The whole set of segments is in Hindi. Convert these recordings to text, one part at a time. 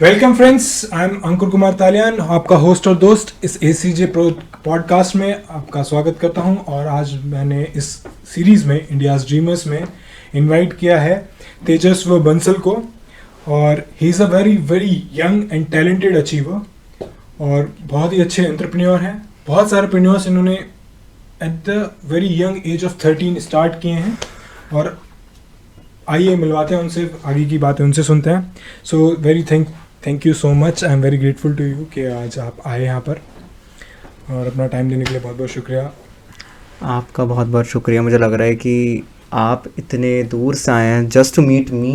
वेलकम फ्रेंड्स, आई एम अंकुर कुमार तालियान, आपका होस्ट और दोस्त इस ACJ पॉडकास्ट में आपका स्वागत करता हूं। और आज मैंने इस सीरीज़ में इंडियाज़ ड्रीमर्स में इनवाइट किया है तेजस्व बंसल को। और he is a very very young and talented achiever और बहुत ही अच्छे एंटरप्रेन्योर हैं। बहुत सारे एंटरप्रेन्योर्स इन्होंने at the very young age of 13 start किए हैं। और आइए मिलवाते हैं उनसे, आगे की बातें उनसे सुनते हैं। So very thank you so much, I am very grateful to you कि आज आप आए यहाँ पर और अपना टाइम देने के लिए बहुत बहुत शुक्रिया। आपका बहुत बहुत शुक्रिया। मुझे लग रहा है कि आप इतने दूर से आए हैं just to meet me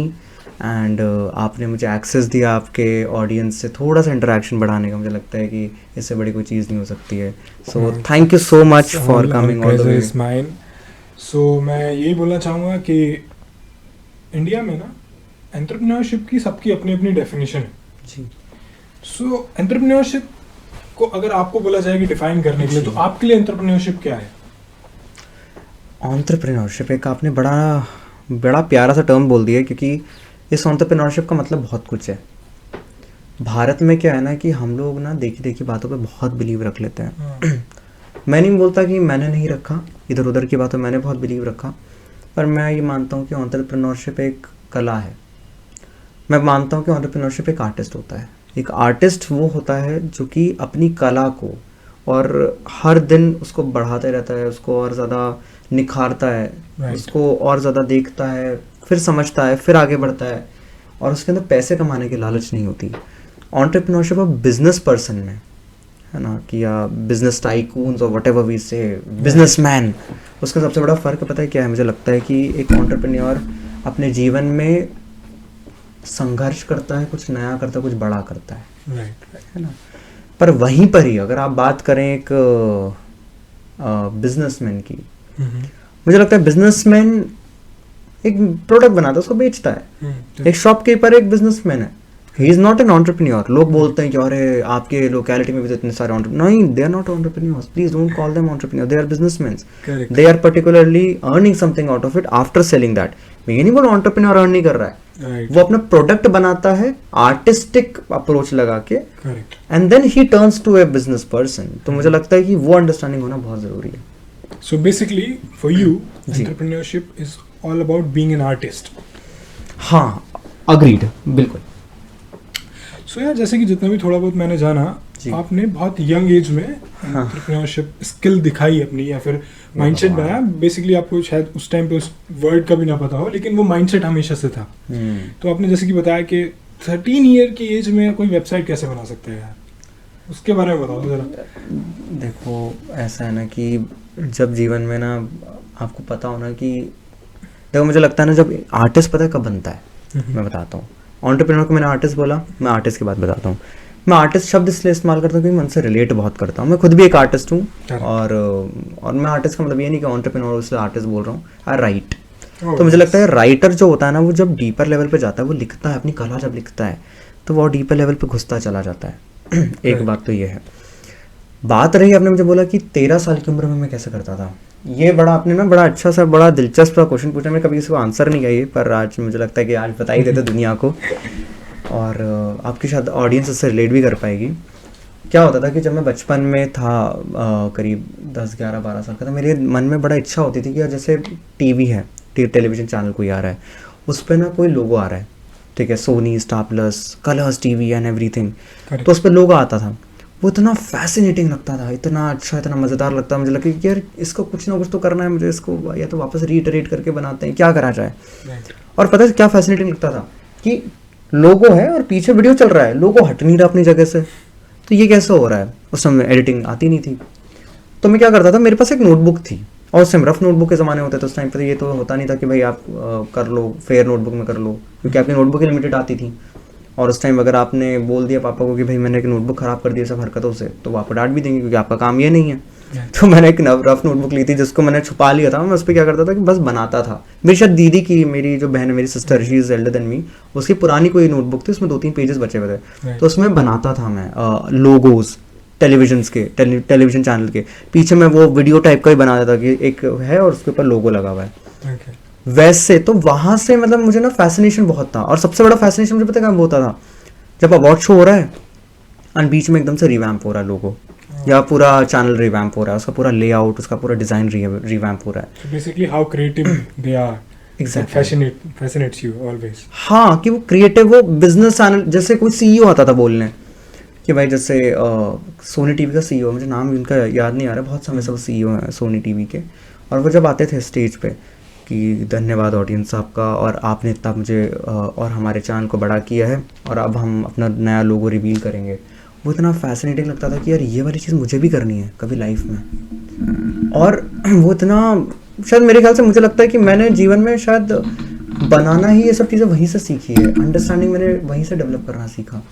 and आपने मुझे एक्सेस दिया आपके ऑडियंस से थोड़ा सा इंटरेक्शन बढ़ाने का। मुझे लगता है कि इससे बड़ी कोई चीज़ नहीं हो सकती है। So thank you so much for coming all the way. Mine. सो मैं यही बोलना चाहूँगा कि इंडिया में ना एंटरप्रेन्योरशिप की सबकी अपनी अपनी डेफिनेशन है जी। सो एंटरप्रेन्योरशिप को अगर आपको बोला जाए कि डिफाइन करने के लिए, तो आपके लिए एंटरप्रेन्योरशिप क्या है? एंटरप्रेन्योरशिप एक आपने बड़ा प्यारा सा टर्म बोल दिया, क्योंकि इस एंटरप्रेन्योरशिप का मतलब बहुत कुछ है। भारत में क्या है ना कि हम लोग ना देखी देखी बातों पे बहुत बिलीव रख लेते हैं। मैं नहीं बोलता कि मैंने नहीं रखा, इधर उधर की बातों मैंने बहुत बिलीव रखा, पर मैं ये मानता हूँ कि एंटरप्रेन्योरशिप एक कला है। मैं मानता हूँ कि एंटरप्रेन्योरशिप एक आर्टिस्ट होता है। एक आर्टिस्ट वो होता है जो कि अपनी कला को और हर दिन उसको बढ़ाते रहता है, उसको और ज़्यादा निखारता है, उसको और ज़्यादा देखता है, फिर समझता है, फिर आगे बढ़ता है, और उसके अंदर पैसे कमाने की लालच नहीं होती। एंटरप्रेन्योरशिप ऑफ बिजनेस पर्सन में है ना, कि या बिजनेस टाइकून्स और व्हाटएवर वी से बिजनेसमैन, उसका सबसे बड़ा फ़र्क पता है क्या है? मुझे लगता है कि एक एंटरप्रेन्योर अपने जीवन में संघर्ष करता है, कुछ नया करता है, कुछ बड़ा करता है, है ना। पर वहीं पर ही अगर आप बात करें एक बिजनेसमैन की, मुझे लगता है बिजनेसमैन एक प्रोडक्ट बनाता है, उसको बेचता है। एक शॉपकीपर एक बिजनेसमैन है, he is not an entrepreneur. लोग बोलते हैं कि अरे आपके लोकेलिटी में भी तो इतने सारे नहीं, they are not entrepreneurs. Please don't call them entrepreneur, they are businessmen. They are particularly earning something out of it after selling that. मैं ये नहीं बोल रहा एंटरप्रेन्योर अर्न नहीं कर रहा है, वो अपना प्रोडक्ट बनाता है आर्टिस्टिक अप्रोच लगा के, and then he turns to a business person. तो मुझे लगता है कि वो अंडरस्टैंडिंग होना बहुत जरूरी है। So basically for you entrepreneurship is all about being an artist. हाँ, अग्रीड, बिल्कुल। सो यार, जैसे कि जितना भी थोड़ा बहुत मैंने जाना, आपने बहुत यंग एज में एंटरप्रेन्योरशिप स्किल दिखाई अपनी, या फिर माइंडसेट बनाया। बेसिकली आपको शायद उस टाइम पे उस वर्ड का भी ना पता हो, लेकिन वो माइंडसेट हमेशा से था। तो आपने जैसे कि बताया कि 13 ईयर की एज में कोई वेबसाइट कैसे बना सकते हैं यार, उसके बारे में बताओ जरा। देखो, ऐसा है ना कि जब जीवन में ना आपको पता हो ना कि देखो, मुझे लगता है ना जब आर्टिस्ट पता है कब बनता है, मैं बताता हूँ। एंटरप्रेन्योर को मैंने आर्टिस्ट बोला, मैं आर्टिस्ट की बात बताता हूँ। मैं आर्टिस्ट शब्द इसलिए इस्तेमाल करता हूँ क्योंकि मैं उनसे रिलेट बहुत करता हूँ। मैं खुद भी एक आर्टिस्ट हूँ, और मैं आर्टिस्ट का मतलब ये नहीं कि एंटरप्रेन्योर उससे आर्टिस्ट बोल रहा हूँ, आई राइट। तो मुझे लगता है राइटर जो होता है ना, वो जब डीपर लेवल पे जाता है, वो लिखता है अपनी कला, जब लिखता है तो वो डीपर लेवल पे घुसता चला जाता है। एक बात तो ये है। बात रही, आपने मुझे बोला कि 13 साल की उम्र में मैं कैसे करता था, ये बड़ा आपने ना बड़ा अच्छा सा बड़ा दिलचस्प सा क्वेश्चन पूछा। मैं कभी इसको आंसर नहीं किया, पर आज मुझे लगता है कि आज बता ही देते दुनिया को, और आपकी शायद ऑडियंस उससे रिलेट भी कर पाएगी। क्या होता था कि जब मैं बचपन में था, करीब 10, 11, 12 साल का था, मेरे मन में बड़ा इच्छा होती थी कि यार जैसे टीवी है, टेलीविजन चैनल कोई आ रहा है, उस पर ना कोई लोगो आ रहा है, ठीक है, Sony, Star Plus, Colors TV and everything, तो उस पर लोगो आता था। वो इतना फैसिनेटिंग लगता था, इतना अच्छा, इतना मज़ेदार लगता। मुझे लगा कि यार इसको कुछ ना कुछ तो करना है मुझे, इसको या तो वापस रीइटरेट करके बनाते हैं, क्या करा जाए। और पता है क्या फैसिनेटिंग लगता था कि लोगो है और पीछे वीडियो चल रहा है, लोगो हट नहीं रहा अपनी जगह से, तो ये कैसे हो रहा है। उस समय एडिटिंग आती नहीं थी, तो मैं क्या करता था, मेरे पास एक नोटबुक थी, और उस समय रफ नोटबुक के ज़माने होते थे उस टाइम पर। ये तो होता नहीं था कि भाई आप कर लो फेयर नोटबुक में कर लो, क्योंकि आपकी नोटबुक ही लिमिटेड आती थी। और उस टाइम अगर आपने बोल दिया पापा को कि भाई मैंने एक नोटबुक ख़राब कर दी सब हरकतों से, तो वो आपको डांट भी देंगे, क्योंकि आपका काम ये नहीं है। तो मैंने एक रफ नोटबुक ली थी, जिसको मैंने छुपा लिया था। मैं उस पर क्या करता था कि बस बनाता था। मेरी शायद दीदी की, मेरी जो बहन है, मेरी sister, she is Elder than me, उसकी पुरानी कोई नोटबुक थी, उसमें 2-3 पेजेस बचे हुए थे, तो उसमें बनाता था मैं लोगोज टेलीविजन चैनल के पीछे। मैं वो वीडियो टाइप का ही बना देता कि एक है और उसके ऊपर लोगो लगा हुआ है, वैसे। तो वहाँ से मतलब मुझे ना फैसिनेशन बहुत था, और सबसे बड़ा फैसिनेशन मुझे पता है कब होता था, जब अवार्ड शो हो रहा है और बीच में एकदम से रिवैम्प हो रहा है लोगो, या पूरा चैनल रिवैम्प हो रहा है, उसका पूरा लेआउट, उसका पूरा डिज़ाइन रिवैम्प हो रहा है। Basically how creative they are, Exactly. fascinates you always. हाँ, कि वो क्रिएटिव, वो बिजनेस चैनल, जैसे कोई सीईओ आता था बोलने कि भाई जैसे सोनी टीवी का सीईओ, मुझे नाम उनका याद नहीं आ रहा, बहुत समय से वो सीईओ है सोनी टीवी के, और वो जब आते थे स्टेज पे कि धन्यवाद ऑडियंस आपका, और आपने इतना मुझे और हमारे चैनल को बड़ा किया है, और अब हम अपना नया लोगो रिवील करेंगे। वो इतना फैसिनेटिंग लगता था कि यार ये वाली चीज़ मुझे भी करनी है कभी लाइफ में। और वो इतना, शायद मेरे ख्याल से मुझे लगता है कि मैंने जीवन में शायद बनाना ही ये सब चीज़ें वहीं से सीखी है, अंडरस्टैंडिंग मैंने वहीं से डेवलप करना सीखा,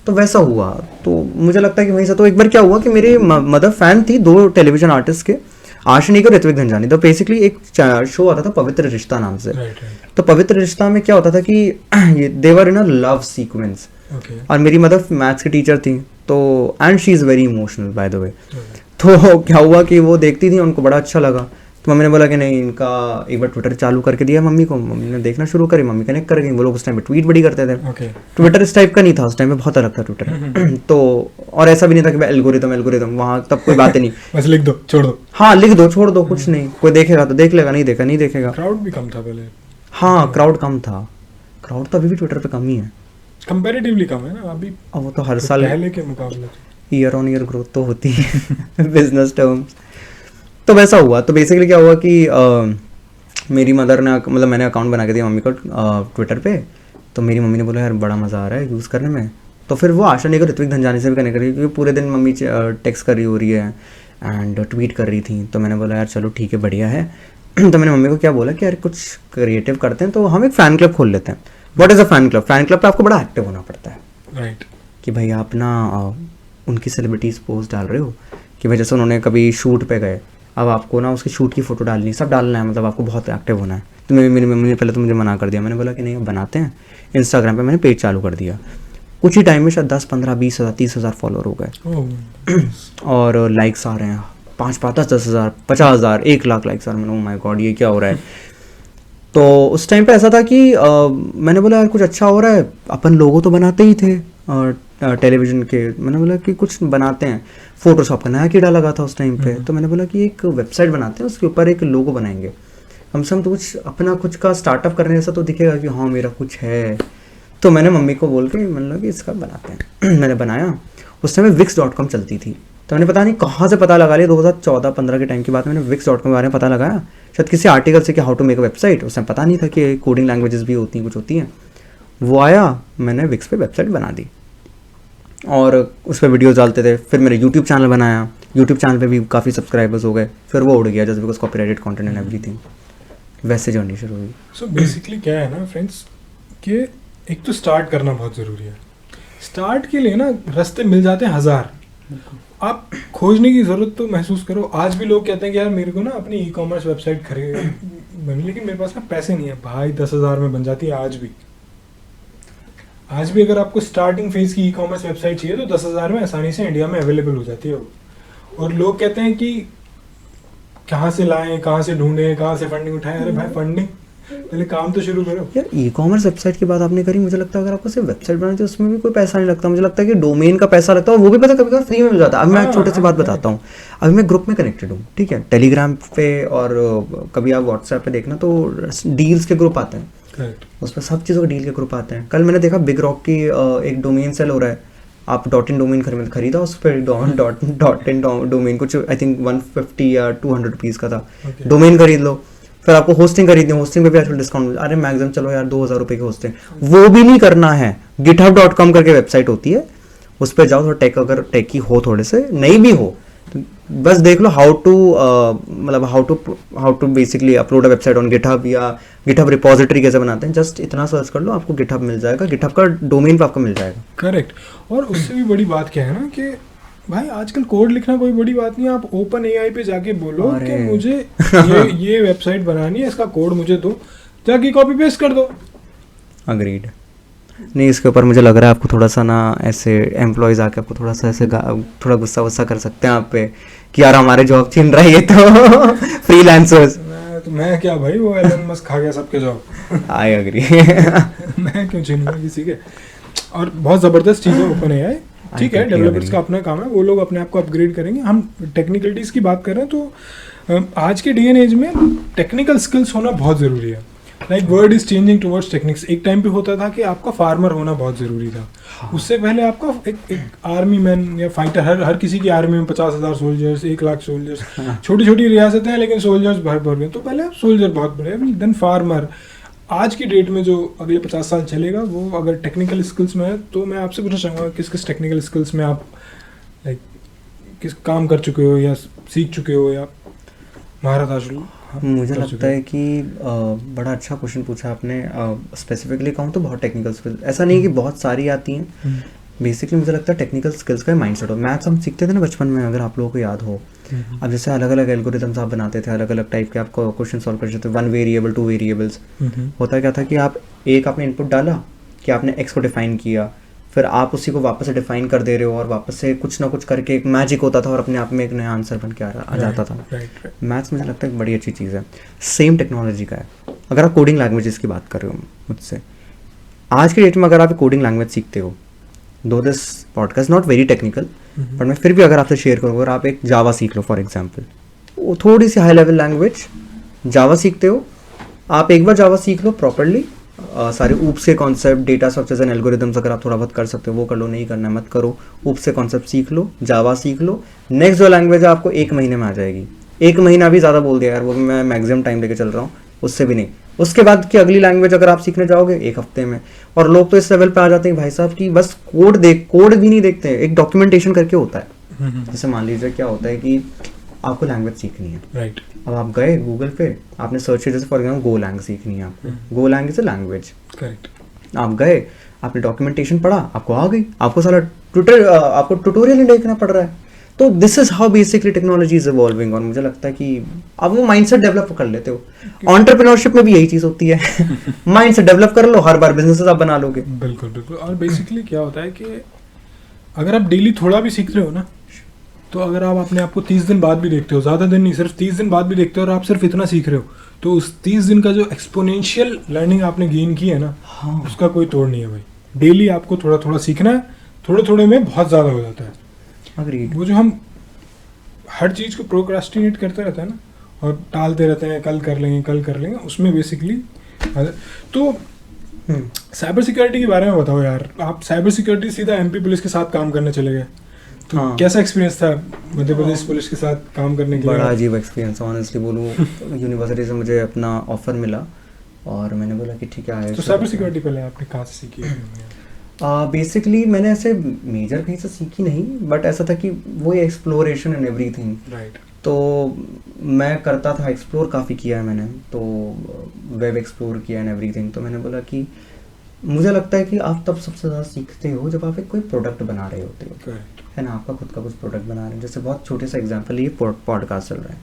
तो वैसा हुआ। तो मुझे लगता है कि वहीं से, तो एक बार क्या हुआ कि मेरी मदर फैन थी 2 टेलीविजन आर्टिस्ट के, आशनिक और ऋत्विक धनजानी। तो बेसिकली एक शो आता था पवित्र रिश्ता नाम से। तो पवित्र रिश्ता में क्या होता था कि ये देवर इन अ लव सीक्वेंस, और मेरी मदर मैथ्स की टीचर थी, तो and she is very emotional by the way. तो क्या हुआ कि वो देखती थी, उनको बड़ा अच्छा लगा, तो मम्मी ने बोला कि नहीं, इनका एक बार ट्विटर चालू करके दिया मम्मी को, मम्मी ने देखना शुरू करी, मम्मी कनेक्ट कर गई। वो लोग उस टाइम पे ट्वीट बड़ी करते थे, ट्विटर इस टाइप का नहीं था उस टाइम पे, बहुत अलग था ट्विटर। तो और ऐसा भी नहीं था कि एल्गोरिदम वहाँ तब कोई बात नहीं, बस लिख दो छोड़ दो। हाँ, लिख दो छोड़ दो, कुछ नहीं, कोई देखेगा तो देख लेगा, नहीं देखा नहीं देखेगा। क्राउड भी कम था पहले। हाँ, क्राउड कम था, क्राउड तो अभी भी ट्विटर पे कम ही है, कंपैरेटिवली कम है ना अभी। अब वो तो हर साल पहले के मुकाबले ईयर ऑन ईयर ग्रोथ तो होती है बिजनेस टर्म्स। तो वैसा हुआ। तो बेसिकली क्या हुआ कि मेरी मदर ने, मतलब मैंने अकाउंट बना के दिया मम्मी को ट्विटर पे, तो मेरी मम्मी ने बोला यार बड़ा मज़ा आ रहा है यूज़ करने में। तो फिर वो आशा को ऋत्विक धनजानी से भी कनेक्ट कर रही, क्योंकि पूरे दिन मम्मी टेक्स्ट कर रही हो रही है एंड ट्वीट कर रही थी। तो मैंने बोला यार चलो ठीक है, बढ़िया है। तो मैंने मम्मी को क्या बोला कि यार कुछ क्रिएटिव करते हैं, तो हम एक फ़ैन क्लब खोल लेते हैं। What is a fan club? Fan club पे आपको बड़ा एक्टिव होना पड़ता है, राइट, कि भाई आप ना उनकी सेलिब्रिटीज़ पोस्ट डाल रहे हो, कि भाई जैसे उन्होंने कभी शूट पे गए, अब आपको ना उसकी शूट की फ़ोटो डालनी, सब डालना है, मतलब आपको बहुत एक्टिव होना है। तो मेरी मम्मी ने पहले तो मुझे मना कर दिया, मैंने बोला कि नहीं अब बनाते हैं। इंस्टाग्राम पे मैंने पेज चालू कर दिया, कुछ ही टाइम में शायद 10, 15, 20 हज़ार, 30 हज़ार फॉलोअर हो गए और लाइक्स आ रहे हैं 5, 10 हज़ार, 50 हज़ार, 1 लाख लाइक्स आ रहे हैं। मैंने, ओह माय गॉड ये क्या हो रहा है। तो उस टाइम पे ऐसा था कि मैंने बोला यार कुछ अच्छा हो रहा है, अपन लोगो तो बनाते ही थे टेलीविजन के। मैंने बोला कि कुछ बनाते हैं, फोटोशॉप का नया कीड़ा लगा था उस टाइम पे। तो मैंने बोला कि एक वेबसाइट बनाते हैं, उसके ऊपर एक लोगो बनाएंगे, कम से कम तो कुछ अपना कुछ का स्टार्टअप करने जैसा तो दिखेगा कि हाँ मेरा कुछ है। तो मैंने मम्मी को बोल के मैंने बोला कि इसका बनाते हैं। मैंने बनाया, उस टाइम wix.com चलती थी। तो मैंने पता नहीं कहाँ से पता लगा लिया, 2014-15 के टाइम की बात, मैंने wix.com के बारे में पता लगाया, शायद किसी आर्टिकल से कि how to make a website. उस टाइम पता नहीं था कि कोडिंग लैंग्वेजेस भी होती हैं, कुछ होती हैं। वो आया, मैंने विक्स पे वेबसाइट बना दी और उस पर वीडियोज़ डालते थे। फिर मेरे यूट्यूब चैनल बनाया, यूट्यूब चैनल पे भी काफ़ी सब्सक्राइबर्स हो गए। फिर वो उड़ गया just because copyrighted content and everything. वैसे जर्नी शुरू हुई। सो बेसिकली क्या है ना फ्रेंड्स, कि एक तो स्टार्ट करना बहुत ज़रूरी है। स्टार्ट के लिए ना रास्ते मिल जाते हैं हज़ार, आप खोजने की ज़रूरत तो महसूस करो। आज भी लोग कहते हैं कि यार मेरे को ना अपनी ई-कॉमर्स वेबसाइट बनी, लेकिन मेरे पास ना पैसे नहीं है। भाई 10,000 में बन जाती है आज भी अगर आपको स्टार्टिंग फेज की ई-कॉमर्स वेबसाइट चाहिए तो 10,000 में आसानी से इंडिया में अवेलेबल हो जाती है वो। और लोग कहते हैं कि कहाँ से लाएं, कहाँ से ढूंढें, कहाँ से फंडिंग उठाएं। अरे भाई फंडिंग, पहले काम तो शुरू करो यार। ई कॉमर्स वेबसाइट की बात आपने करी, मुझे लगता है अगर आपको सिर्फ वेबसाइट बनानी है उसमें भी कोई पैसा नहीं लगता। मुझे लगता है कि डोमेन का पैसा लगता है, और वो भी पता कभी कभी फ्री में मिल जाता है। अब मैं एक छोटे सी बात बताता हूँ। अभी मैं ग्रुप में कनेक्टेड हूँ, ठीक है, टेलीग्राम पे, और कभी आप व्हाट्सएप पे देखना तो डील्स के ग्रुप आते हैं, उस पर सब चीज़ों के डील के ग्रुप आते हैं। कल मैंने देखा बिग रॉक की एक डोमेन सेल हो रहा है, आप .in डोमेन खरीदा, उस पर .in डोमेन कुछ आई थिंक 150 या 200 रुपीज़ का था। डोमेन खरीद लो, फिर आपको होस्टिंग खरीदनी है, होस्टिंग पे भी आजकल डिस्काउंट। अरे मैक्सिमम चलो यार 2,000 रुपये की होस्टिंग, वो भी नहीं करना है। github.com करके वेबसाइट होती है, उस पर जाओ। थोड़ा टेक, अगर टेकी हो, थोड़े से नहीं भी हो तो बस देख लो how to basically upload a website on GitHub, या गिटहब रिपोजिटरी कैसे बनाते हैं। जस्ट इतना सर्च कर लो, आपको गिटहब मिल जाएगा, गिटहब का डोमेन पे आपको मिल जाएगा। करेक्ट। और उससे भी बड़ी बात क्या है ना कि भाई आजकल कोड लिखना कोई बड़ी बात नहीं है। आप ओपन एआई पे जाके बोलो कि मुझे ये वेबसाइट बनानी है, इसका कोड मुझे दो, जाके कॉपी पेस्ट कर दो। अग्रीड। नहीं, इसके ऊपर मुझे लग रहा है आपको थोड़ा सा ना ऐसे एम्प्लॉयज आके आपको थोड़ा सा ऐसे थोड़ा गुस्सा वुस्सा कर सकते हैं आप पे कि यार हमारे जॉब छीन रहा है ये तो फ्रीलांसर्स। मैं क्या भाई, वो एलन मस्क खा गया सबके जॉब। I agree. मैं क्यों छीनूंगा किसी के। और बहुत ज़बरदस्त चीज़ है ओपन एआई, ठीक है, totally डेवलपर्स agree. का अपना काम है, वो लोग अपने आप को अपग्रेड करेंगे। हम टेक्निकलिटीज़ की बात कर रहे हैं तो आज के डे एंड एज में टेक्निकल स्किल्स होना बहुत ज़रूरी है। Like word is changing towards techniques. एक टाइम पे होता था कि आपका फार्मर होना बहुत ज़रूरी था, उससे पहले आपका एक आर्मी मैन या फाइटर, हर किसी की आर्मी में 50,000 सोल्जर्स, 1,00,000 सोल्जर्स, छोटी छोटी रियासतें हैं लेकिन सोल्जर्स भर भर गए। तो पहले सोल्जर बहुत बड़े, देन फार्मर। आज की डेट में जो अगले 50 साल चलेगा वो अगर टेक्निकल स्किल्स में है, तो मैं आपसे पूछना चाहूँगा किस किस टेक्निकल स्किल्स में आप लाइक किस काम कर चुके हो या सीख चुके हो या महारत हासिल मुझे कर लगता चुके हो? है कि बड़ा अच्छा क्वेश्चन पूछा आपने। स्पेसिफिकली कहूँ तो बहुत टेक्निकल स्किल्स ऐसा नहीं है कि बहुत सारी आती हैं। बेसिकली मुझे लगता है टेक्निकल स्किल्स का माइंडसेट हो। मैथ्स हम सीखते थे ना बचपन में, अगर आप लोगों को याद हो। अब जैसे अलग अलग एल्गोरिथम्स आप बनाते थे, अलग अलग टाइप के आपको क्वेश्चन सॉल्व करते थे, 1 वेरिएबल 2 वेरिएबल्स। होता क्या था कि आपने इनपुट डाला कि आपने एक्स को डिफाइन किया, फिर आप उसी को वापस से डिफाइन कर दे रहे हो और वापस से कुछ ना कुछ करके एक मैजिक होता था और अपने आप में एक नया आंसर बन के आ जाता था। मैथ्स मुझे लगता है एक बड़ी अच्छी चीज़ है। सेम टेक्नोलॉजी का है। अगर आप कोडिंग लैंग्वेजेस की बात कर रहे हो मुझसे, आज की डेट में अगर आप कोडिंग लैंग्वेज सीखते हो, दो this podcast not very technical, but मैं फिर भी अगर आपसे शेयर करूँ, अगर आप एक जावा सीख लो फॉर एग्जाम्पल, वो थोड़ी सी हाई लेवल लैंग्वेज जावा सीखते हो, आप एक बार जावा सीख लो प्रॉपरली, सारे ऊप्स के concept, data structures and algorithms अगर आप थोड़ा बहुत कर सकते हो वो कर लो, नहीं करना है मत करो। ऊप्स से कॉन्सेप्ट सीख लो, जावा सीख लो, नेक्स्ट जो लैंग्वेज है आपको 1 महीने में आ जाएगी। 1 महीना भी ज़्यादा बोल दिया यार, वो भी मैं मैक्सिमम टाइम लेके चल रहा हूँ, उससे भी नहीं। उसके बाद की अगली लैंग्वेज अगर आप सीखने जाओगे 1 हफ्ते में। और लोग तो इस लेवल पे आ जाते हैं भाई साहब कि बस कोड भी नहीं देखते हैं, एक डॉक्यूमेंटेशन करके होता है। जैसे मान लीजिए क्या होता है कि आपको लैंग्वेज सीखनी है, राइट। अब आप गए गूगल पे, आपने सर्च किया, जैसे फॉर एग्जाम्पल गोलैंग सीखनी है आपको, Golang is a language, correct. आप गए, आपने डॉक्यूमेंटेशन पढ़ा, आपको आ गई, आपको सारा आपको ट्यूटोरियल ही देखना पड़ रहा है। तो this is how basically technology is evolving. और मुझे लगता है कि आप वो माइंडसेट डेवलप कर लेते हो। एंटरप्रेन्योरशिप में भी यही चीज होती है। माइंडसेट डेवलप कर लो, हर बार बिजनेसेस आप बना लोगे। बिल्कुल बिल्कुल। और बेसिकली क्या होता है कि अगर आप डेली थोड़ा भी सीख रहे हो ना, तो अगर आप अपने आप को 30 दिन बाद भी देखते हो, ज़्यादा दिन नहीं, सिर्फ 30 दिन बाद भी देखते हो और आप सिर्फ इतना सीख रहे हो, तो उस 30 दिन का जो एक्सपोनेंशियल लर्निंग आपने गेन की है ना, हाँ, उसका कोई तोड़ नहीं है भाई। डेली आपको थोड़ा थोड़ा सीखना है, थोड़े थोड़े में बहुत ज़्यादा हो जाता है। अग्रीड। वो जो हम हर चीज़ को प्रोक्रास्टिनेट करते रहते हैं ना और टालते रहते हैं, कल कर लेंगे, उसमें बेसिकली तो साइबर सिक्योरिटी के बारे में बताओ यार। आप साइबर सिक्योरिटी सीधा एमपी पुलिस के साथ काम करने चले गए, तो हाँ। कैसा एक्सपीरियंस था मध्य प्रदेश पुलिस के साथ काम करने के लिए? बड़ा अजीब एक्सपीरियंस, ऑनेस्टली बोलूँ। यूनिवर्सिटी से मुझे अपना ऑफर मिला और मैंने बोला कि ठीक है। तो साइबर सिक्योरिटी पहले आपने कहाँ से सीखी है? बेसिकली मैंने ऐसे मेजर कहीं से सीखी नहीं, बट ऐसा था कि वो एक्सप्लोरेशन एंड एवरीथिंग। राइट। तो मैं करता था, एक्सप्लोर काफ़ी किया है मैंने, तो वेब एक्सप्लोर किया एंड एवरीथिंग। तो मैंने बोला कि मुझे लगता है कि आप तब सबसे ज़्यादा सीखते हो जब आप एक कोई प्रोडक्ट बना रहे होते हो, करेक्ट। है ना, आपका खुद का कुछ प्रोडक्ट बना रहे हैं। जैसे बहुत छोटे सा एग्जांपल, ये पॉडकास्ट चल रहा है।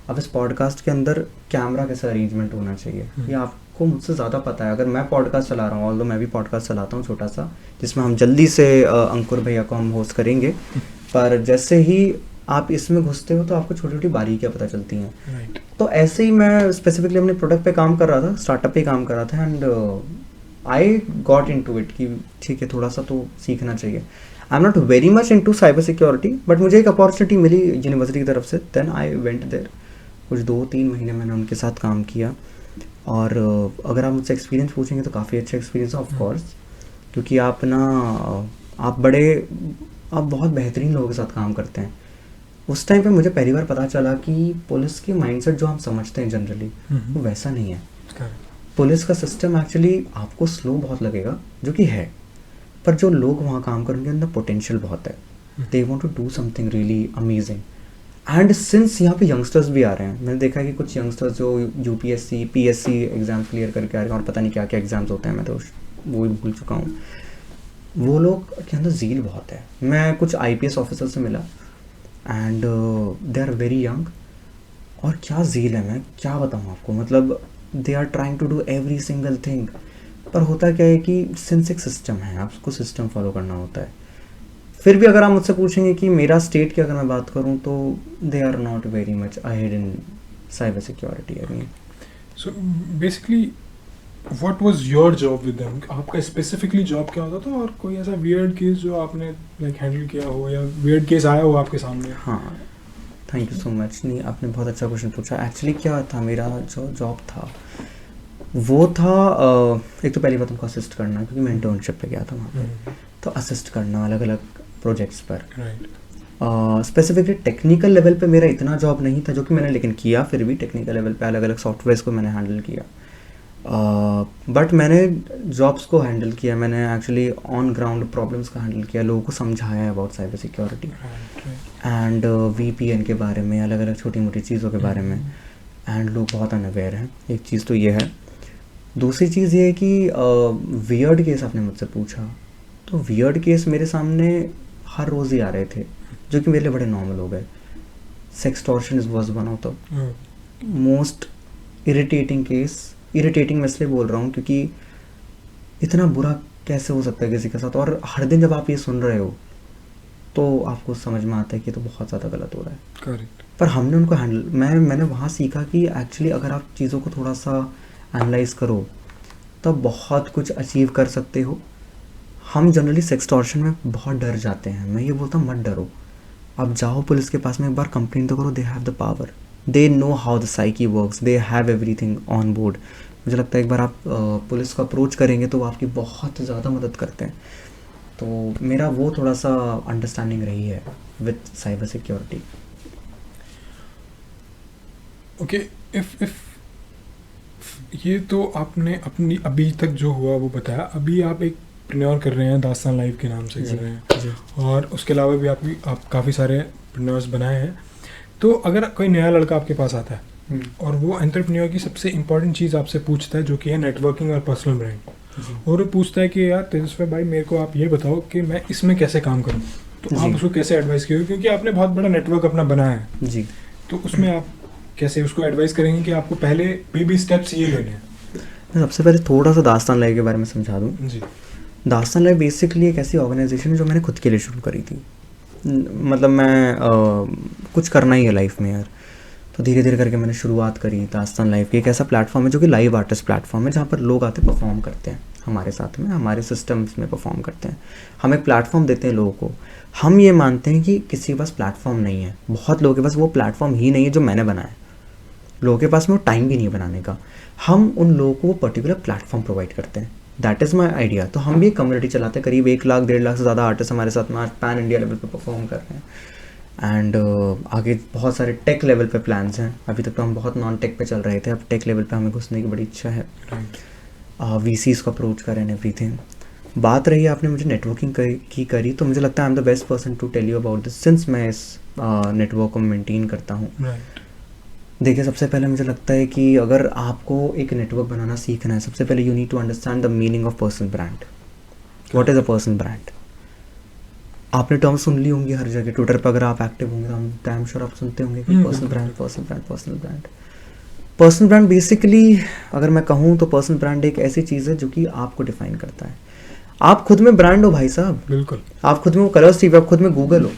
अब इस पॉडकास्ट के अंदर कैमरा कैसा अरेंजमेंट होना चाहिए, ये आपको मुझसे ज़्यादा पता है। अगर मैं पॉडकास्ट चला रहा हूँ, ऑल्दो मैं भी पॉडकास्ट चलाता हूँ छोटा सा, जिसमें हम जल्दी से अंकुर भैया को हम होस्ट करेंगे, पर जैसे ही आप इसमें घुसते हो तो आपको छोटी छोटी बारीकियाँ पता चलती हैं। राइट। तो ऐसे ही मैं स्पेसिफिकली अपने प्रोडक्ट पे काम कर रहा था, स्टार्टअप पे काम कर रहा था, and I got into it कि ठीक है थोड़ा सा तो सीखना चाहिए। I am not very much into cyber security, but मुझे एक अपॉर्चुनिटी मिली यूनिवर्सिटी की तरफ से, देन आई वेंट देयर। कुछ 2-3 महीने मैंने उनके साथ काम किया। और अगर आप मुझसे एक्सपीरियंस पूछेंगे तो काफ़ी अच्छा एक्सपीरियंस है ऑफ कोर्स, क्योंकि आप बहुत बेहतरीन लोगों के साथ काम करते हैं। उस टाइम पे मुझे पहली बार पता चला कि पुलिस की माइंडसेट जो हम समझते हैं जनरली, वो वैसा नहीं है। पुलिस का सिस्टम एक्चुअली आपको स्लो बहुत लगेगा, जो कि है, पर जो लोग वहाँ काम करेंगे अंदर पोटेंशियल बहुत है। They want to do something really amazing. And since यहाँ पे यंगस्टर्स भी आ रहे हैं, मैंने देखा है कि कुछ यंगस्टर्स जो यूपीएससी पीएससी एग्जाम क्लियर करके आ रहे हैं, और पता नहीं क्या क्या एग्जाम्स होते हैं, मैं तो वो भी भूल चुका हूँ। वो लोग के अंदर ज़ील बहुत है। मैं कुछ आईपीएस ऑफिसर से मिला and they are very young, और क्या ज़ील है, मैं क्या बताऊँ आपको। मतलब they are trying to do every single thing, पर होता क्या है कि सिंस एक सिस्टम है, आपको सिस्टम फॉलो करना होता है। फिर भी अगर आप मुझसे पूछेंगे कि मेरा स्टेट की अगर मैं बात करूं, तो they are not very much ahead in cyber security. I mean, so basically what was your job with them? आपका स्पेसिफिकली जॉब क्या होता था, और कोई ऐसा वियर्ड केस जो आपने लाइक हैंडल किया हो या वियर्ड केस आया हो आपके सामने? हाँ, थैंक यू सो मच। नहीं, आपने बहुत अच्छा क्वेश्चन पूछा। एक्चुअली क्या था, मेरा जो जॉब था वो था एक तो पहली बात उनको असिस्ट करना, क्योंकि मैं इंटर्नशिप पे गया था वहाँ पे, तो असिस्ट करना अलग अलग प्रोजेक्ट्स पर। स्पेसिफिकली टेक्निकल लेवल पे मेरा इतना जॉब नहीं था, जो कि मैंने लेकिन किया, फिर भी टेक्निकल लेवल पे अलग अलग सॉफ्टवेयर्स को मैंने हैंडल किया। बट मैंने जॉब्स को हैंडल किया, मैंने एक्चुअली ऑन ग्राउंड प्रॉब्लम्स का हैंडल किया, लोगों को समझाया about cyber security and VPN के बारे में, अलग अलग छोटी मोटी चीज़ों के बारे में, एंड लोग बहुत अनअवेयर हैं। एक चीज़ तो ये है। दूसरी चीज़ ये है कि वियर्ड केस आपने मुझसे पूछा, तो वियर्ड केस मेरे सामने हर रोज़ ही आ रहे थे, जो कि मेरे लिए बड़े नॉर्मल हो गए। Sextortion was one of the most irritating case. Irritating मैं इसलिए बोल रहा हूँ क्योंकि इतना बुरा कैसे हो सकता है किसी के साथ, और हर दिन जब आप ये सुन रहे हो तो आपको समझ में आता है कि तो बहुत ज़्यादा गलत हो रहा है। करेक्ट। पर हमने उनको हैंडल, मैंने वहाँ सीखा कि एक्चुअली अगर आप चीज़ों को थोड़ा सा एनालाइज करो तब बहुत कुछ अचीव कर सकते हो। हम जनरली सेक्सटॉर्शन में बहुत डर जाते हैं। मैं ये बोलता हूँ मत डरो, आप जाओ पुलिस के पास में एक बार कंप्लेंट तो करो। They have the power, they know how the psyche works, they have everything on board. मुझे लगता है एक बार आप पुलिस को अप्रोच करेंगे तो वो आपकी बहुत ज़्यादा मदद करते हैं। तो मेरा वो थोड़ा सा अंडरस्टैंडिंग रही है with cyber security. Okay, if ये तो आपने अपनी अभी तक जो हुआ वो बताया। अभी आप एक प्रेन्योर कर रहे हैं, दास्तान लाइव के नाम से कर रहे हैं, और उसके अलावा भी आप काफ़ी सारे प्रेन्योर्स बनाए हैं। तो अगर कोई नया लड़का आपके पास आता है और वो एंटरप्रेन्योर की सबसे इम्पोर्टेंट चीज़ आपसे पूछता है, जो कि है नेटवर्किंग और पर्सनल ब्रांड, और वो पूछता है कि यार तेजस्वी भाई मेरे को आप ये बताओ कि मैं इसमें कैसे काम करूँ, तो आप उसको कैसे एडवाइस करोगे? क्योंकि आपने बहुत बड़ा नेटवर्क अपना बनाया है जी, तो उसमें आप कैसे उसको एडवाइस करेंगे कि आपको पहले बेबी स्टेप्स ये लेने हैं? मैं सबसे पहले थोड़ा सा दास्तान लाइव के बारे में समझा दूँ। जी। दास्तान लाइव बेसिकली एक ऐसी ऑर्गेनाइजेशन है जो मैंने खुद के लिए शुरू करी थी। मतलब मैं कुछ करना ही है लाइफ में यार, तो धीरे धीरे करके मैंने शुरुआत करी दास्तान लाइव की। एक ऐसा प्लेटफॉर्म है जो कि लाइव आर्टिस्ट प्लेटफॉर्म है, जहाँ पर लोग आते परफॉर्म करते हैं हमारे साथ में, हमारे सिस्टम्स में परफॉर्म करते हैं। हम एक प्लेटफॉर्म देते हैं लोगों को। हम ये मानते हैं कि किसी के पास प्लेटफॉर्म नहीं है, बहुत लोगों के पास वो प्लेटफॉर्म ही नहीं है जो मैंने बनाया, लोगों के पास में वो टाइम भी नहीं है बनाने का। हम उन लोगों को वो पर्टिकुलर प्लेटफॉर्म प्रोवाइड करते हैं। That is my idea. तो हम भी एक कम्युनिटी चलाते हैं, करीब 1 लाख 1.5 लाख से ज़्यादा आर्टिस्ट हमारे साथ में आज पैन इंडिया लेवल पे परफॉर्म कर रहे हैं। एंड आगे बहुत सारे टेक लेवल पे प्लान्स हैं। अभी तक तो हम बहुत नॉन टेक पे चल रहे थे, अब टेक लेवल पे हमें घुसने की बड़ी इच्छा है। VCs को अप्रोच करें एंड एवरीथिंग। बात रही आपने मुझे नेटवर्किंग की करी, तो मुझे लगता है I am the best person to tell you about this, since मैं इस नेटवर्क को मेंटेन करता हूँ। देखिए, सबसे पहले मुझे लगता है कि अगर आपको एक नेटवर्क बनाना सीखना है, सबसे पहले you need to understand the meaning of personal brand. What is a personal brand? आपने टर्म सुन ली होंगी हर जगह। ट्विटर पर अगर आप एक्टिव होंगे तो हम टाइम श्योर आप सुनते होंगे कि personal brand, personal brand, personal brand. Personal brand basically अगर मैं कहूँ तो पर्सनल ब्रांड एक ऐसी चीज़ है जो कि आपको डिफाइन करता है। आप खुद में ब्रांड हो भाई साहब, बिल्कुल। आप खुद में वो कलर्स टीवी, आप खुद में गूगल हो।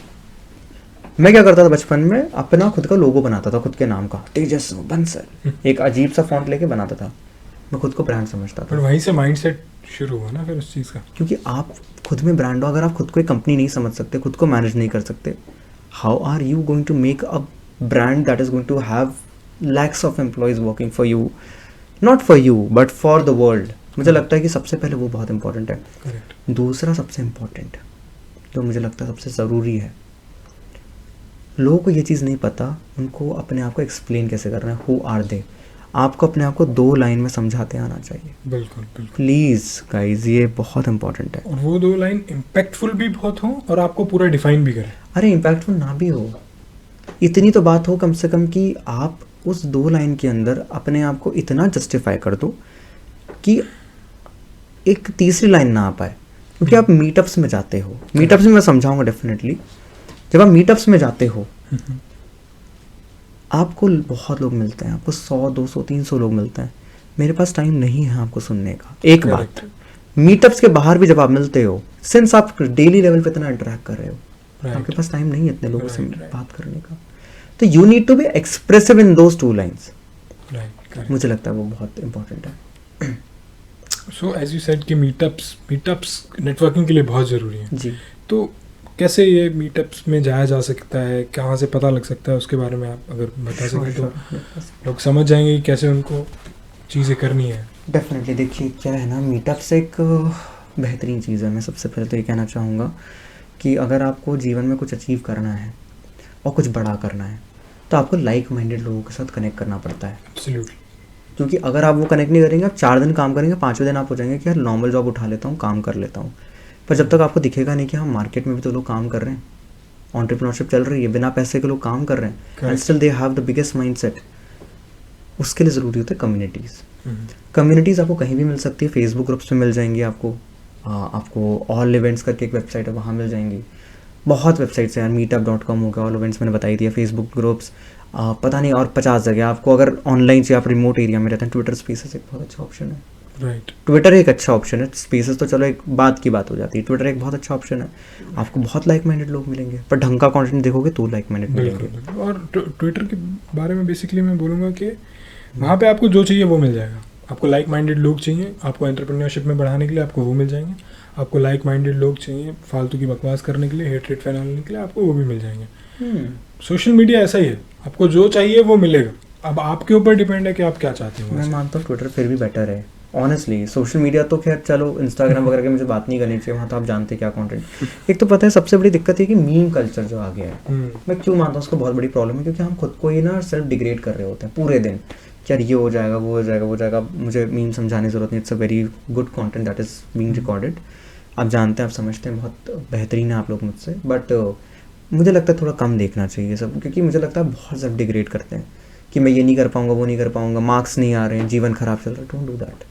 मैं क्या करता था बचपन में, अपना खुद का लोगो बनाता था, खुद के नाम का, तेजस बंसल, एक अजीब सा फॉन्ट लेके बनाता था। मैं खुद को ब्रांड समझता था। पर वहीं से माइंडसेट शुरू हुआ ना फिर उस चीज़ का, क्योंकि आप खुद में ब्रांड हो। अगर आप खुद को एक कंपनी नहीं समझ सकते, खुद को मैनेज नहीं कर सकते, how are you going to make a brand that is going to have lakhs of employees working for you, not for you but for the world. मुझे लगता है कि सबसे पहले वो बहुत इंपॉर्टेंट है। करेक्ट। दूसरा सबसे इम्पॉर्टेंट जो मुझे लगता है सबसे ज़रूरी है, लोगों को ये चीज़ नहीं पता उनको अपने आप को एक्सप्लेन कैसे करना है। Who are they? आपको अपने आप को 2 लाइन में समझाते आना चाहिए। बिल्कुल बिल्कुल। प्लीज़ गाइज, ये बहुत इंपॉर्टेंट है। और वो 2 लाइन इम्पैक्टफुल भी बहुत हो और आपको पूरा डिफाइन भी करे। अरे इम्पैक्टफुल ना भी हो, इतनी तो बात हो कम से कम कि आप उस 2 लाइन के अंदर अपने आप को इतना जस्टिफाई कर दो कि एक तीसरी लाइन ना आ पाए। क्योंकि आप मीटअप्स में जाते हो, मीटअप्स में मैं समझाऊंगा डेफिनेटली। जब आप मीटअप्स में जाते हो आपको बहुत लोग मिलते हैं, आपको 100 200 300 लोग मिलते हैं। मेरे पास टाइम नहीं है आपको सुनने का। एक बात, मीटअप्स के बाहर भी जब आप मिलते हो, सिंस आप डेली लेवल पे इतना इंटरेक्ट कर रहे हो, आपके पास टाइम नहीं है इतने लोगों से बात करने का। तो you need to be expressive in those 2 lines. मुझे लगता है वो बहुत इंपॉर्टेंट है। सो एज यू सेड कि मीटअप्स नेटवर्किंग के लिए बहुत ज़रूरी है। जी। तो कैसे ये मीटअप्स में जाया जा सकता है, कहाँ से पता लग सकता है, उसके बारे में आप अगर बता सकें तो लोग समझ जाएंगे कि कैसे उनको चीज़ें करनी है। डेफिनेटली। देखिए क्या है ना, मीटअप्स एक बेहतरीन चीज़ है। मैं सबसे पहले तो ये कहना चाहूँगा कि अगर आपको जीवन में कुछ अचीव करना है और कुछ बड़ा करना है तो आपको लाइक माइंडेड लोगों के साथ कनेक्ट करना पड़ता है। एब्सोल्युटली। क्योंकि अगर आप वो कनेक्ट नहीं करेंगे, आप 4 दिन काम करेंगे, 5वें दिन आप हो जाएंगे कि यार नॉर्मल जॉब उठा लेता हूँ, काम कर लेता हूँ। पर जब तक आपको दिखेगा नहीं कि हाँ मार्केट में भी तो लोग काम कर रहे हैं, एंटरप्रेन्योरशिप चल रही है, बिना पैसे के लोग काम कर रहे हैं, and still they have the biggest mindset, उसके लिए ज़रूरी होता है कम्युनिटीज़। कम्युनिटीज़ आपको कहीं भी मिल सकती है। फेसबुक ग्रुप्स में मिल जाएंगी आपको ऑल इवेंट्स करके एक वेबसाइट है, वहाँ मिल जाएंगी। बहुत वेबसाइट्स हैं यार, meetup.com हो गया, ऑल इवेंट्स मैंने बताई दिया, फेसबुक ग्रुप्स, पता नहीं और 50 जगह। आपको अगर ऑनलाइन चाहिए, आप रिमोट एरिया में रहते हैं, ट्विटर स्पेसेस एक बहुत अच्छा ऑप्शन है। राइट। ट्विटर एक अच्छा ऑप्शन है, स्पेसेस तो चलो एक बात की बात हो जाती है, ट्विटर एक बहुत अच्छा ऑप्शन है। आपको बहुत लाइक माइंडेड लोग मिलेंगे, पर ढंग का कंटेंट देखोगे तो लाइक माइंडेड मिलेंगे। बिल्कुल। और ट्विटर के बारे में बेसिकली मैं बोलूँगा कि वहाँ पे आपको जो चाहिए वो मिल जाएगा। आपको लाइक माइंडेड लोग चाहिए, आपको एंटरप्रेन्योरशिप में बढ़ाने के लिए आपको वो मिल जाएंगे। आपको लाइक माइंडेड लोग चाहिए फालतू की बकवास करने के लिए, हेट्रेट फैलाने के लिए, आपको वो भी मिल जाएंगे। सोशल मीडिया ऐसा ही है, आपको जो चाहिए वो मिलेगा। अब आपके ऊपर डिपेंड है कि आप क्या चाहते हो। मैं मानता हूँ ट्विटर फिर भी बेटर है ऑनेस्टली। सोशल मीडिया तो खैर चलो, इंस्टाग्राम वगैरह की मुझे बात नहीं करनी चाहिए, वहाँ तो आप जानते हैं क्या कंटेंट। एक तो पता है सबसे बड़ी दिक्कत है कि मीम कल्चर जो आ गया है, मैं क्यों मानता हूँ उसको बहुत बड़ी प्रॉब्लम है, क्योंकि हम खुद को ही ना सेल्फ डिग्रेड कर रहे होते हैं पूरे दिन। यार ये हो जाएगा, वो हो जाएगा, वो हो जाएगा, मुझे मीम समझाने की जरूरत नहीं, it's a very good content that is being recorded. आप जानते हैं, आप समझते हैं, बहुत बेहतरीन है आप लोग मुझसे, बट मुझे लगता है थोड़ा कम देखना चाहिए सब, क्योंकि मुझे लगता है बहुत सब डिग्रेड करते हैं कि मैं ये नहीं कर पाऊंगा, वो नहीं कर पाऊंगा, मार्क्स नहीं आ रहे हैं, जीवन खराब चल रहा है। Don't do that.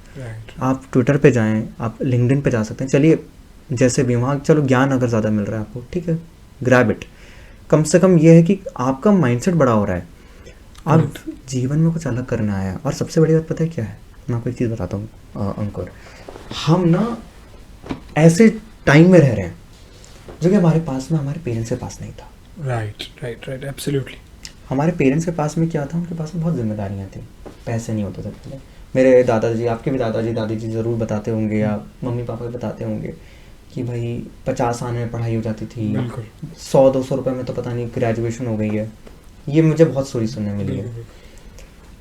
आप ट्विटर पे जाएं, आप लिंक्डइन पे जा सकते हैं, चलिए जैसे भी वहाँ चलो ज्ञान अगर ज़्यादा मिल रहा है आपको, ठीक है, ग्रैब इट। कम से कम ये है कि आपका माइंडसेट बड़ा हो रहा है, आप जीवन में कुछ अलग करना आया। और सबसे बड़ी बात पता है क्या है, मैं आपको एक चीज़ बताता हूँ अंकुर, हम ना ऐसे टाइम में रह रहे हैं जो कि हमारे पास में हमारे पेरेंट्स के पास नहीं था। Right, absolutely. हमारे पेरेंट्स के पास में क्या था, उनके पास में बहुत जिम्मेदारियाँ थी, पैसे नहीं होते थे पहले। मेरे दादाजी, आपके भी दादाजी दादी जी ज़रूर बताते होंगे, या मम्मी पापा भी बताते होंगे कि भाई 50 आने में पढ़ाई हो जाती थी, 100-200 रुपये में तो पता नहीं ग्रेजुएशन हो गई है। ये मुझे बहुत स्टोरी सुनने मिली है।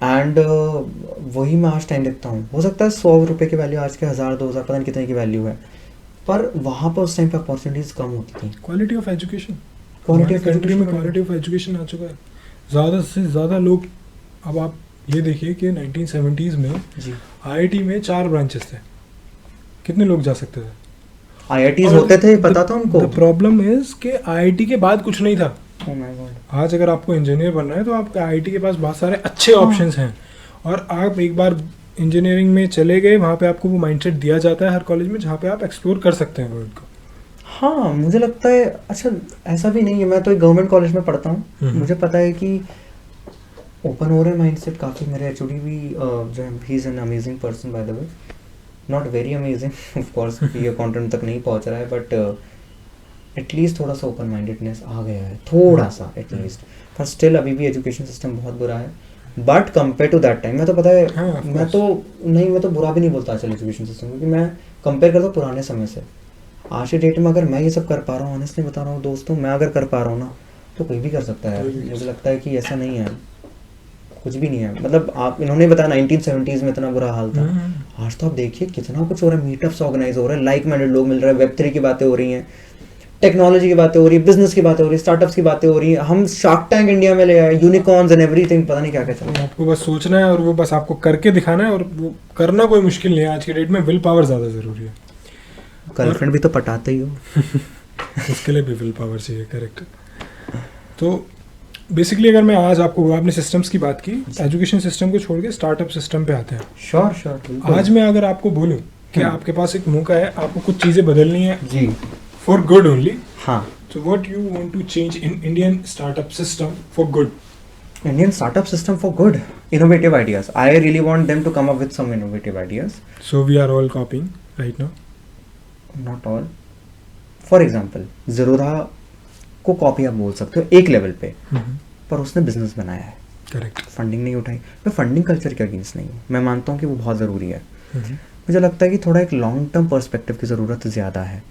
एंड वही मैं आज टाइम देखता हूँ, हो सकता है 100 रुपये की वैल्यू आज के 1000-2000 पता नहीं कितने की वैल्यू है, पर वहाँ पर उस टाइम पे अपॉर्चुनिटीज़ कम होती थी। Quality of education, quality of country में क्वालिटी ऑफ एजुकेशन आ चुका है। ज़्यादा से ज़्यादा लोग, अब आप ये देखिए कि 1970s में IIT में 4 ब्रांचेस थे, कितने लोग जा सकते थे? IITs होते थे, पता था उनको। द प्रॉब्लम इज कि IIT के बाद कुछ नहीं था। Oh my God. आज अगर आपको इंजीनियर बनना है तो आपके IIT के पास बहुत सारे अच्छे ऑप्शंस हैं, और आप एक बार इंजीनियरिंग में चले गए, वहाँ पे आपको वो माइंडसेट दिया जाता है हर कॉलेज में, जहाँ पे आप एक्सप्लोर कर सकते हैं वर्ल्ड को। हाँ, मुझे लगता है, अच्छा ऐसा भी नहीं है, मैं तो एक गवर्नमेंट कॉलेज में पढ़ता हूँ, मुझे पता है कि ओपन हो रहे हैं माइंडसेट काफ़ी। मेरे HOD भी जो है, he is an amazing person by the way, not very amazing of course, ये कंटेंट तक नहीं पहुँच रहा है, बट एटलीस्ट थोड़ा सा ओपन माइंडेडनेस आ गया है, थोड़ा सा एटलीस्ट। पर स्टिल अभी भी एजुकेशन सिस्टम बहुत बुरा है, but compare to that time, मैं तो पता है, मैं तो बुरा भी नहीं बोलता आजकल एजुकेशन सिस्टम, क्योंकि मैं कंपेयर करता हूँ पुराने समय से। आज के डेट में अगर मैं ये सब कर पा रहा हूँ, ऑनेस्टली बता रहा हूँ दोस्तों, मैं अगर कर पा रहा हूँ ना, तो कोई भी कर सकता है। मुझे लगता है कि ऐसा नहीं है, कुछ भी नहीं है। मतलब आप, इन्होंने बताया 1970s में इतना बुरा हाल था, आज तो आप देखिए कितना कुछ हो रहा है, मीटअप्स ऑर्गेनाइज हो रहे हैं, लाइक माइंडेड लोग मिल रहे हैं, Web3 की बातें हो रही हैं, टेक्नोलॉजी की बातें हो रही है, बिजनेस की बातें हो रही है, स्टार्टअप्स की बातें हो रही है, हम शार्क टैंक इंडिया में ले आए, यूनिकॉर्न्स एंड एवरीथिंग, पता नहीं क्या क्या चल रहा है। आपको बस सोचना है और वो बस आपको करके दिखाना है, और वो करना कोई मुश्किल नहीं है। आज के डेट में विल पावर ज़्यादा ज़रूरी है। गर्लफ्रेंड भी तो पटाते ही हो उसके लिए भी विल पावर चाहिए, करेक्ट। तो बेसिकली अगर मैं आज आपको, आपने सिस्टम्स की बात की, एजुकेशन सिस्टम को छोड़ के स्टार्टअप सिस्टम पे आते हैं। श्योर। आज मैं अगर आपको बोलूँ कि आपके पास एक मौका है, आपको कुछ चीज़ें बदलनी है जी, फॉर गुड ओनली, हाँ, so what you want to change in Indian startup system for good? Indian startup system for good, innovative ideas. I really want them to come up with some innovative ideas. So we are all copying right now. Not all. For example, Zerodha को कॉपी आप बोल सकते हो एक लेवल पे, पर उसने बिजनेस बनाया है, करेक्ट, फंडिंग नहीं उठाई। मैं फंडिंग कल्चर के अगेंस्ट नहीं हूँ, मैं मानता हूँ कि वो बहुत ज़रूरी है, मुझे लगता है कि थोड़ा एक लॉन्ग टर्म पर्सपेक्टिव की ज़रूरत ज़्यादा है,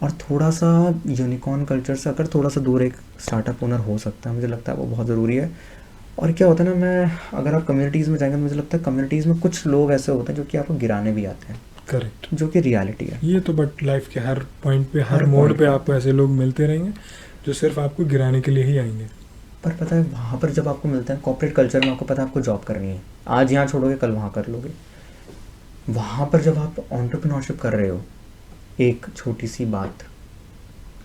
और थोड़ा सा यूनिकॉर्न कल्चर से अगर थोड़ा सा दूर एक स्टार्टअप ओनर हो सकता है, मुझे लगता है वो बहुत ज़रूरी है। और क्या होता है ना, अगर आप कम्युनिटीज़ में जाएंगे तो मुझे लगता है कम्युनिटीज़ में कुछ लोग ऐसे होते हैं जो कि आपको गिराने भी आते हैं। करेक्ट, जो कि रियलिटी है ये तो बट लाइफ के हर पॉइंट पे, हर मोड़ पे आपको ऐसे लोग मिलते रहेंगे जो सिर्फ आपको गिराने के लिए ही आएंगे। पर पता है वहाँ पर जब आपको मिलता है कॉर्पोरेट कल्चर में, आपको पता है आपको जॉब करनी है, आज यहाँ छोड़ोगे कल वहाँ कर लोगे। वहाँ पर जब आप एंटरप्रेन्योरशिप कर रहे हो, एक छोटी सी बात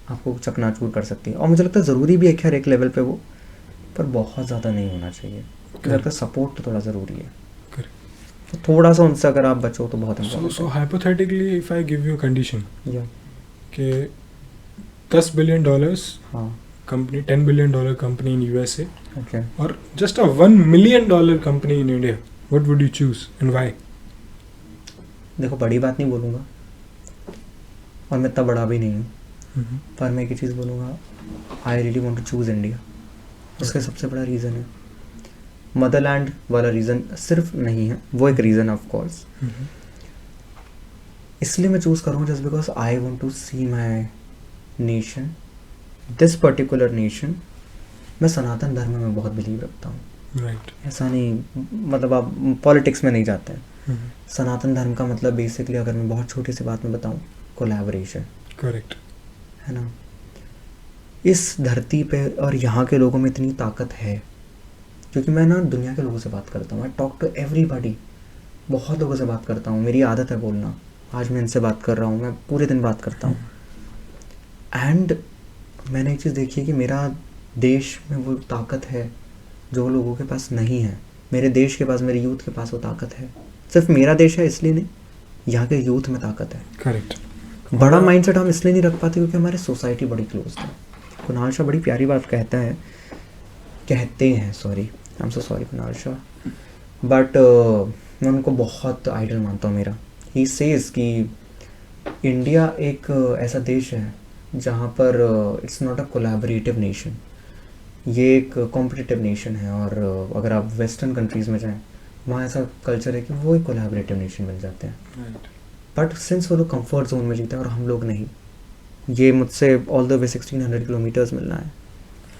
आपको चकनाचूर कर सकती है। और मुझे लगता है ज़रूरी भी है खैर एक लेवल पे वो, पर बहुत ज़्यादा नहीं होना चाहिए। मुझे लगता है सपोर्ट तो थोड़ा ज़रूरी है, तो थोड़ा सा उनसे अगर आप बचो तो बहुत important. So hypothetically if I give you condition या कि $10 billion हाँ company, $10 billion company in USA okay, और just a $1 million company in India, what would you choose and why? देखो बड़ी बात नहीं बोलूँगा और मैं इतना बड़ा भी नहीं हूँ, पर मैं एक ही चीज़ बोलूँगा, I really want to choose India. उसका सबसे बड़ा रीज़न है मदरलैंड वाला रीज़न सिर्फ नहीं है, वो एक रीज़न ऑफ कोर्स। इसलिए मैं चूज़ करूँगा just because I want to see my nation, this particular nation. मैं सनातन धर्म में बहुत बिलीव रखता हूँ। राइट, ऐसा नहीं मतलब आप पॉलिटिक्स में नहीं जाते हैं। सनातन धर्म का मतलब बेसिकली अगर मैं बहुत छोटी सी बात में बताऊँ, कोलैबोरेशन। करेक्ट है ना, इस धरती पे और यहाँ के लोगों में इतनी ताकत है, क्योंकि मैं ना दुनिया के लोगों से बात करता हूँ, आई टॉक टू एवरीबॉडी, बहुत लोगों से बात करता हूँ, मेरी आदत है बोलना। आज मैं इनसे बात कर रहा हूँ, मैं पूरे दिन बात करता हूँ। एंड मैंने एक चीज़ देखी है कि मेरा देश में वो ताकत है जो लोगों के पास नहीं है। मेरे देश के पास, मेरे यूथ के पास वो ताकत है। सिर्फ मेरा देश है इसलिए नहीं, यहाँ के यूथ में ताकत है। करेक्ट, बड़ा माइंडसेट हम इसलिए नहीं रख पाते क्योंकि हमारी सोसाइटी बड़ी क्लोज है। कुणाल शाह बड़ी प्यारी बात कहते हैं, sorry, I am so sorry Kunal Shah, but मैं उनको बहुत आइडल मानता हूँ मेरा। ही सेज कि इंडिया एक ऐसा देश है जहाँ पर it's not a collaborative nation, ये एक कॉम्पिटिटिव नेशन है। और अगर आप वेस्टर्न कंट्रीज़ में जाएं, वहाँ ऐसा कल्चर है कि वो एक कोलैबोरेटिव नेशन बन जाते हैं। बट सिंस वो लोग कंफर्ट जोन में जीते हैं और हम लोग नहीं, ये मुझसे ऑल द वे 1600 किलोमीटर्स मिलना है,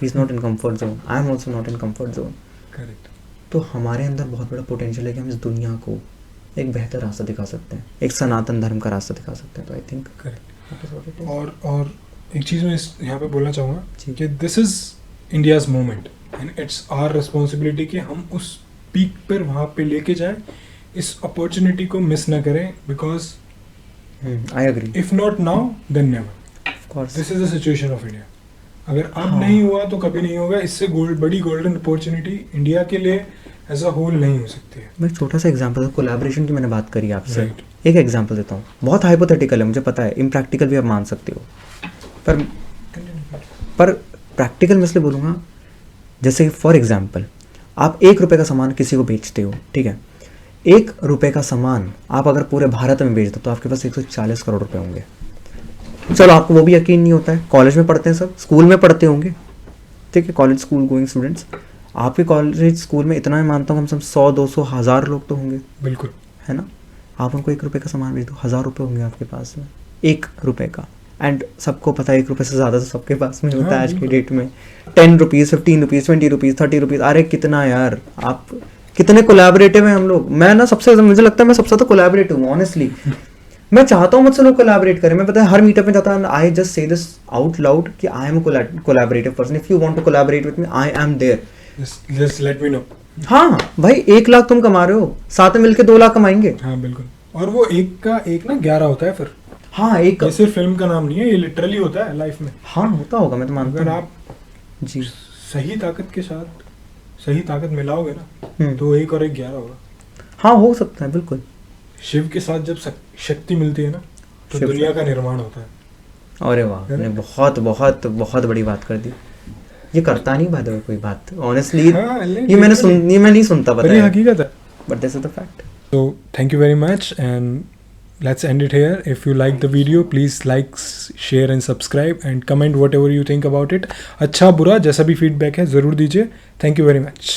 he is not in comfort zone, I am also not in comfort zone. Correct, तो हमारे अंदर बहुत बड़ा पोटेंशियल है कि हम इस दुनिया को एक बेहतर रास्ता दिखा सकते हैं, एक सनातन धर्म का रास्ता दिखा सकते हैं। तो आई थिंक करेक्ट। और एक चीज़ मैं यहाँ पे बोलना चाहूँगा जी। कि this is India's moment and it's our responsibility कि हम उस पीक पर वहाँ पे लेके जाएं, इस अपॉर्चुनिटी को मिस ना करें, because I agree, if not now then never. Of course. This is the situation of India. अगर अब नहीं हुआ तो कभी नहीं होगा। इससे बड़ी गोल्डन अपॉर्चुनिटी इंडिया के लिए एज अ होल नहीं हो सकती है। मैं एक छोटा सा एग्जांपल, कोलैबोरेशन की मैंने बात करी आपसे, Right. एक एग्जांपल देता हूँ, बहुत हाइपोथेटिकल है मुझे पता है, इम्प्रैक्टिकल भी आप मान सकते हो, पर प्रैक्टिकल मैं इसलिए बोलूँगा, जैसे फॉर एग्जांपल आप ₹1 का सामान किसी को बेचते हो, ठीक है, ₹1 का सामान आप अगर पूरे भारत में बेच दो तो आपके पास 140 करोड़ रुपए होंगे। चलो आपको वो भी यकीन नहीं होता है, कॉलेज में पढ़ते हैं सब, स्कूल में पढ़ते होंगे, ठीक है, कॉलेज स्कूल गोइंग स्टूडेंट्स, आपके कॉलेज स्कूल में इतना मैं मानता हूँ कम से कम 100, 200, 1000 लोग तो होंगे, बिल्कुल, है ना। आप उनको ₹1 का सामान बेच दो, 1000 रुपये होंगे आपके पास में, ₹1 का। एंड सबको पता है ₹1 से ज़्यादा तो सबके पास में होता है आज की डेट में। 10 रुपीज़, 15 रुपीज़, 20 रुपीज़, 30 रुपीज़, अरे कितना यार, आप कितने कोलैबोरेटिव हैं हम लोग। मैं ना सबसे, मुझे लगता है मैं सबसे ज़्यादा कोलैबोरेटिव हूँ ऑनेस्टली। मैं चाहता हूँ मुझसे लोग कोलैबोरेट करें। मैं पता है हर मीटअप में जाता हूँ, I just say this out loud कि I am a collaborative person, if you want to collaborate with me I am there, just let me know. हाँ भाई, 1 लाख तुम कमा रहे हो, साथ में मिलके 2 लाख कमाएंगे। हाँ बिल्कुल। और वो एक का एक ना 11 होता है फिर। हाँ, एक ये सिर्फ फिल्म का नाम नहीं है, ये लिटरली होता है लाइफ में। हाँ होता होगा, मैं तो मानता अगर हूँ। आप जी, सही ताकत के साथ सही ताकत मिलाओगे ना, तो 1 और 1 11 होगा। हाँ हो सकता है, बिल्कुल। शिव के साथ जब शक्ति मिलती है ना, तो शिव दुनिया का निर्माण होता है। अरे वाह, ने बहुत बहुत बहुत बड़ी बात कर दी। ये करता नहीं बात है कोई बात, ऑनेस्टली। हाँ, ये मैं नहीं सुनता, पता ये है, हकीकत है। But this is the fact. So thank you very much and let's end it here. If you like the video, please like, share and subscribe and comment whatever you think about it. अच्छा बुरा जैसा भी feedback है ज़रूर दीजिए. Thank you very much.